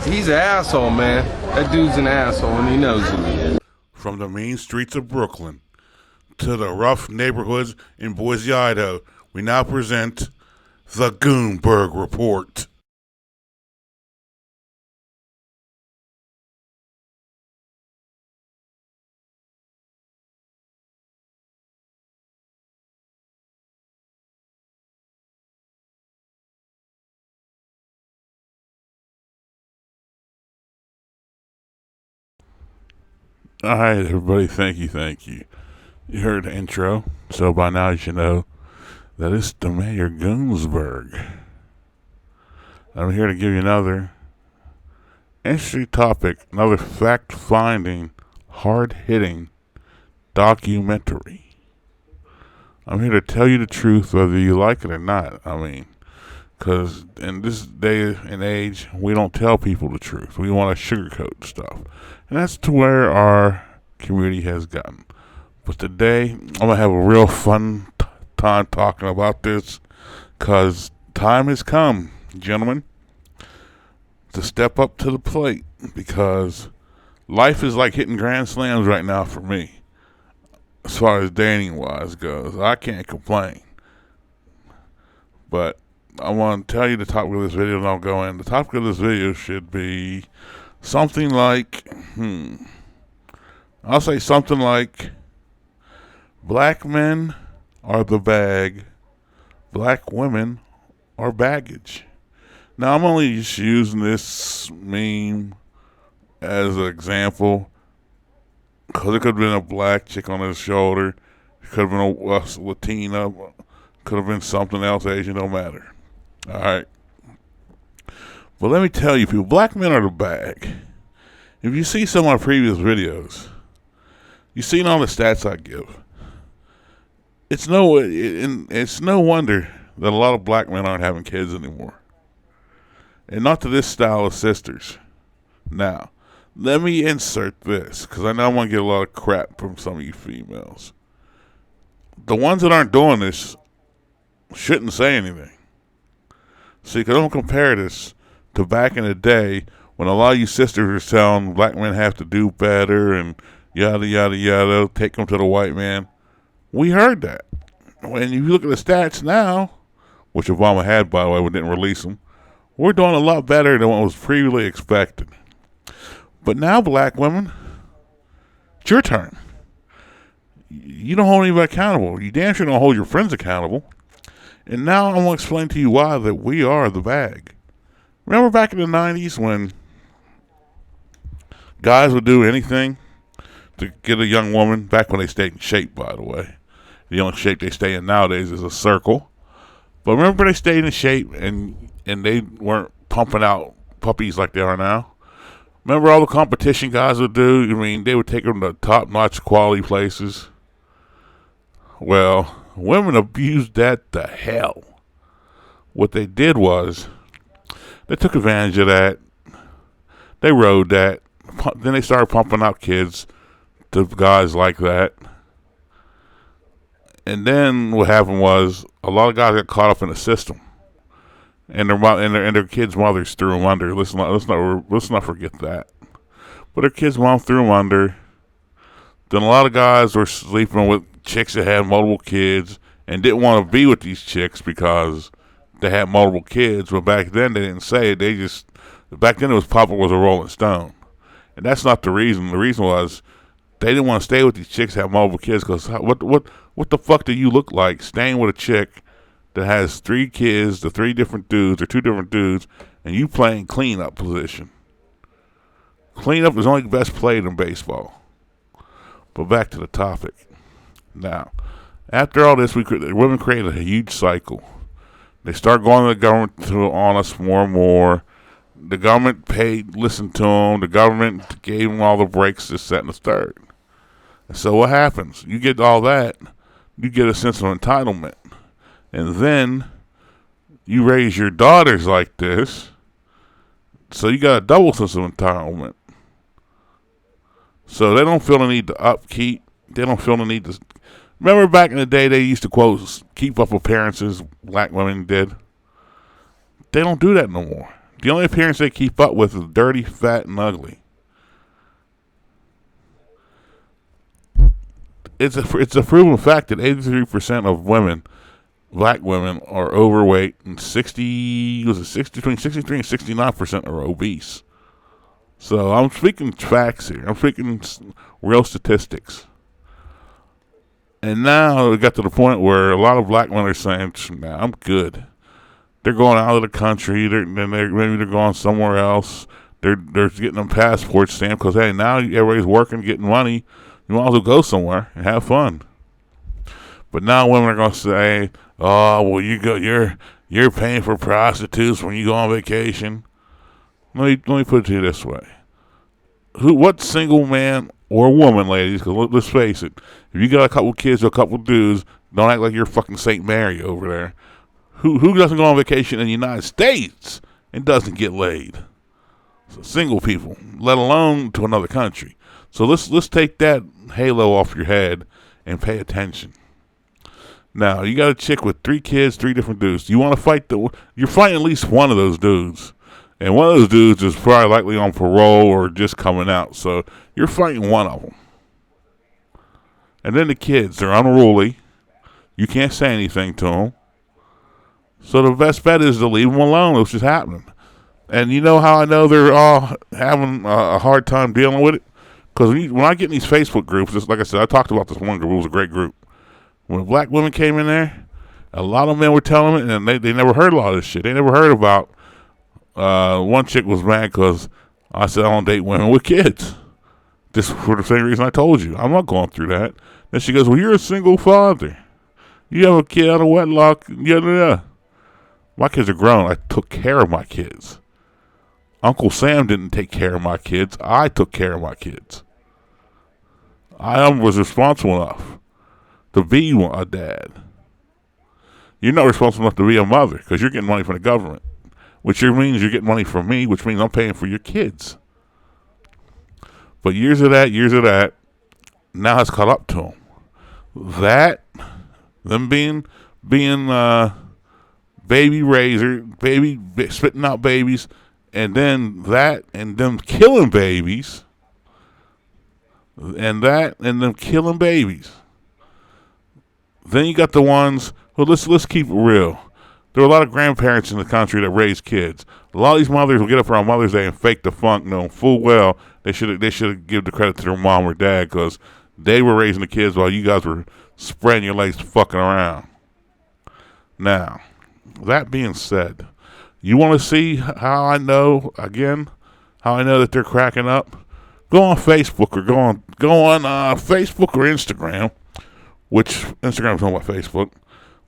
He's an asshole, man. That dude's an asshole, and he knows it. From the mean streets of Brooklyn to the rough neighborhoods in Boise, Idaho, we now present the Goonberg Report. All right, everybody, thank you. You heard the intro, so by now you should know that it's the Mayor Goonsberg. I'm here to give you another interesting topic, another fact-finding, hard-hitting documentary. I'm here to tell you the truth whether you like it or not. Because in this day and age, we don't tell people the truth. We want to sugarcoat stuff. And that's to where our community has gotten. But today, I'm going to have a real fun time talking about this. Because time has come, gentlemen, to step up to the plate. Because life is like hitting grand slams right now for me. As far as dating-wise goes, I can't complain. But I want to tell you the topic of this video, and I'll go in. The topic of this video should be something like, I'll say something like, black men are the bag, black women are baggage. Now, I'm only just using this meme as an example, because it could have been a black chick on his shoulder, it could have been a Latina, could have been something else, Asian, don't matter. Alright. But let me tell you, people, black men are the bag. If you see some of my previous videos, you've seen all the stats I give. It's no wonder that a lot of black men aren't having kids anymore. And not to this style of sisters. Now, let me insert this, because I know I'm going to get a lot of crap from some of you females. The ones that aren't doing this shouldn't say anything. See, because don't compare this to back in the day when a lot of you sisters were telling black men have to do better and yada, yada, yada, take them to the white man. We heard that. When you look at the stats now, which Obama had, by the way, we didn't release them, we're doing a lot better than what was previously expected. But now, black women, it's your turn. You don't hold anybody accountable. You damn sure don't hold your friends accountable. And now I'm going to explain to you why that we are the bag. Remember back in the 90s when guys would do anything to get a young woman, back when they stayed in shape, by the way. The only shape they stay in nowadays is a circle. But remember they stayed in shape and they weren't pumping out puppies like they are now? Remember all the competition guys would do? They would take them to top-notch quality places. Well, women abused that to hell. What they did was, they took advantage of that. They rode that. Then they started pumping out kids to guys like that. And then what happened was, a lot of guys got caught up in the system. And their kids' mothers threw them under. Let's not forget that. But their kids' mom threw them under. Then a lot of guys were sleeping with chicks that had multiple kids and didn't want to be with these chicks because they had multiple kids. But back then they didn't say it. Back then it was Papa was a Rolling Stone. And that's not the reason. The reason was they didn't want to stay with these chicks that had multiple kids, because what the fuck do you look like staying with a chick that has 3 kids to 3 different dudes or 2 different dudes, and you playing cleanup position? Cleanup is only best played in baseball. But back to the topic. Now, after all this, women created a huge cycle. They start going to the government on us more and more. The government listened to them. The government gave them all the breaks, this, that, and the third. And so what happens? You get all that, you get a sense of entitlement. And then you raise your daughters like this, so you got a double sense of entitlement. So they don't feel the need to upkeep. They don't feel the need to... Remember back in the day, they used to, quote, keep up appearances, black women did? They don't do that no more. The only appearance they keep up with is dirty, fat, and ugly. It's a proven fact that 83% of women, black women, are overweight, and between 63 and 69% are obese. So I'm speaking facts here. I'm speaking real statistics. And now it got to the point where a lot of black men are saying, "Nah, I'm good." They're going out of the country. Maybe they're going somewhere else. They're getting them passport stamped because, hey, now everybody's working, getting money. You might as well go somewhere and have fun. But now women are going to say, "Oh, well, you're paying for prostitutes when you go on vacation." Let me put it to you this way: what single man or woman, ladies? Because let's face it, if you got a couple kids or a couple dudes, don't act like you're fucking Saint Mary over there. Who doesn't go on vacation in the United States and doesn't get laid? So single people, let alone to another country. So let's take that halo off your head and pay attention. Now, you got a chick with 3 kids, 3 different dudes. You want to fight you're fighting at least one of those dudes. And one of those dudes is probably likely on parole or just coming out. So you're fighting one of them. And then the kids, they're unruly. You can't say anything to them. So the best bet is to leave them alone, which is happening. And you know how I know they're all having a hard time dealing with it? Because when I get in these Facebook groups, just like I said, I talked about this one group. It was a great group. When black women came in there, a lot of men were telling me, and they never heard a lot of this shit. They never heard about, one chick was mad because I said I don't date women with kids. Just for the same reason I told you. I'm not going through that. Then she goes, "Well, you're a single father. You have a kid out of wedlock." Yeah. My kids are grown. I took care of my kids. Uncle Sam didn't take care of my kids. I took care of my kids. I was responsible enough to be a dad. You're not responsible enough to be a mother because you're getting money from the government, which means you're getting money from me, which means I'm paying for your kids. But years of that, now it's caught up to them. Them being baby raiser, spitting out babies, and then them killing babies, and them killing babies. Then you got the ones. Well, let's keep it real. There are a lot of grandparents in the country that raise kids. A lot of these mothers will get up around Mother's Day and fake the funk, knowing full well they should have give the credit to their mom or dad because they were raising the kids while you guys were spreading your legs fucking around. Now, that being said, you want to see how I know that they're cracking up? Go on Facebook or go on Facebook or Instagram, which Instagram's on my Facebook.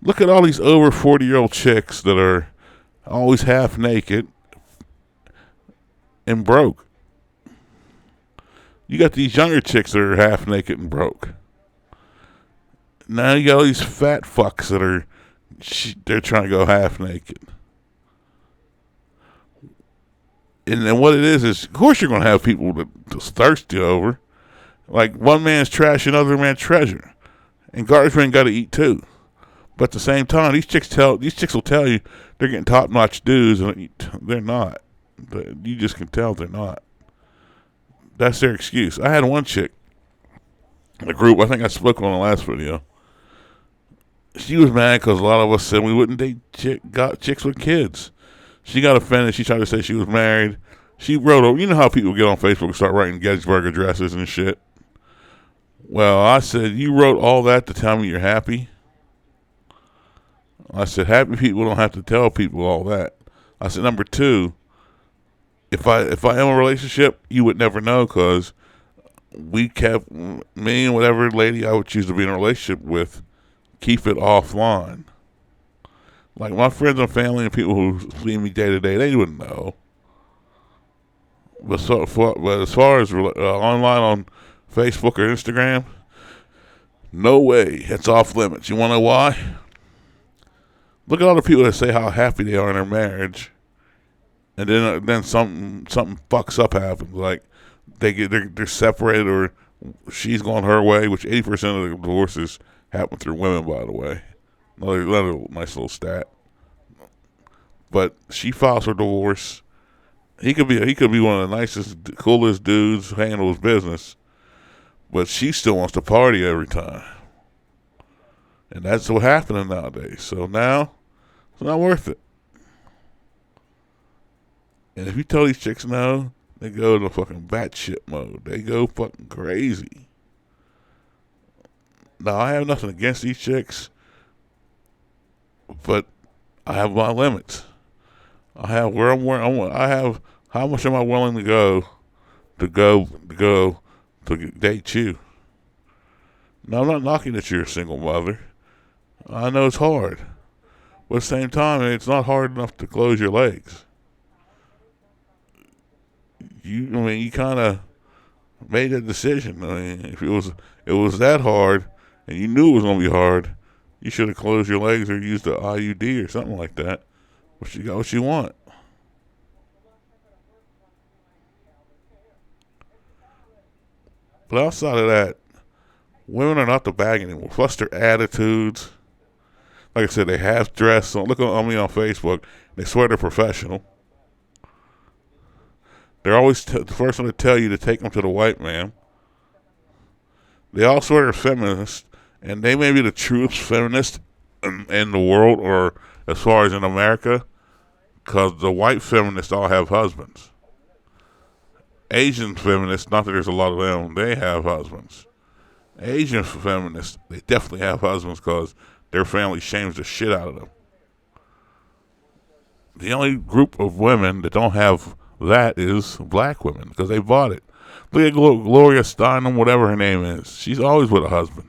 Look at all these over 40-year-old chicks that are always half naked and broke. You got these younger chicks that are half naked and broke. Now you got all these fat fucks that they're trying to go half naked. And then what it is, of course you're going to have people that's thirsty over. Like one man's trash, another man's treasure. And garbage men got to eat too. But at the same time, these chicks will tell you they're getting top-notch dudes, and they're not. But you just can tell they're not. That's their excuse. I had one chick in the group, I think I spoke on the last video. She was mad because a lot of us said we wouldn't date chicks with kids. She got offended. She tried to say she was married. She wrote, you know how people get on Facebook and start writing Gettysburg addresses and shit? Well, I said, you wrote all that to tell me you're happy? I said, happy people don't have to tell people all that. I said, number 2, if I am in a relationship, you would never know because we kept, me and whatever lady I would choose to be in a relationship with, keep it offline. Like my friends and family and people who see me day to day, they wouldn't know. But as far as online on Facebook or Instagram, no way. It's off limits. You want to know why? Look at all the people that say how happy they are in their marriage, and then something fucks up happens. Like they're separated or she's going her way, which 80% of the divorces happen through women, by the way. Another nice little stat. But she files for divorce. he could be one of the nicest, coolest dudes who handles business, but she still wants to party every time, and that's what's happening nowadays. So now it's not worth it. And if you tell these chicks no, they go to fucking batshit mode. They go fucking crazy. Now I have nothing against these chicks, but I have my limits. I have I have how much am I willing to go to date you. Now I'm not knocking that you're a single mother. I know it's hard, but at the same time, it's not hard enough to close your legs. You kind of made that decision. I mean, if it was that hard, and you knew it was gonna be hard, you should have closed your legs or used the IUD or something like that. But you got what you want. But outside of that, women are not the bag anymore. Plus their attitudes. Like I said, they half dress. Look on me on Facebook. They swear they're professional. They're always the first one to tell you to take them to the white man. They all swear they're feminists, and they may be the truest feminist in the world, or as far as in America, because the white feminists all have husbands. Asian feminists, not that there's a lot of them, they have husbands. Asian feminists, they definitely have husbands because their family shames the shit out of them. The only group of women that don't have that is black women because they bought it. Look at Gloria Steinem, whatever her name is. She's always with a husband.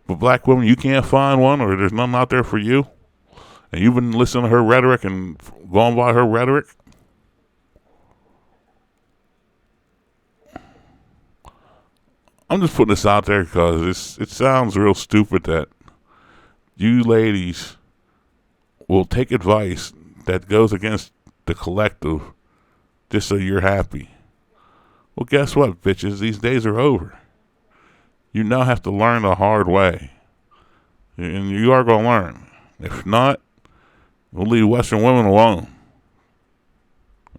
But black women, you can't find one, or there's none out there for you, and you've been listening to her rhetoric and going by her rhetoric. I'm just putting this out there because it sounds real stupid that you ladies will take advice that goes against the collective just so you're happy. Well, guess what, bitches? These days are over. You now have to learn the hard way. And you are going to learn. If not, we'll leave Western women alone.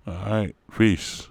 All right. Peace.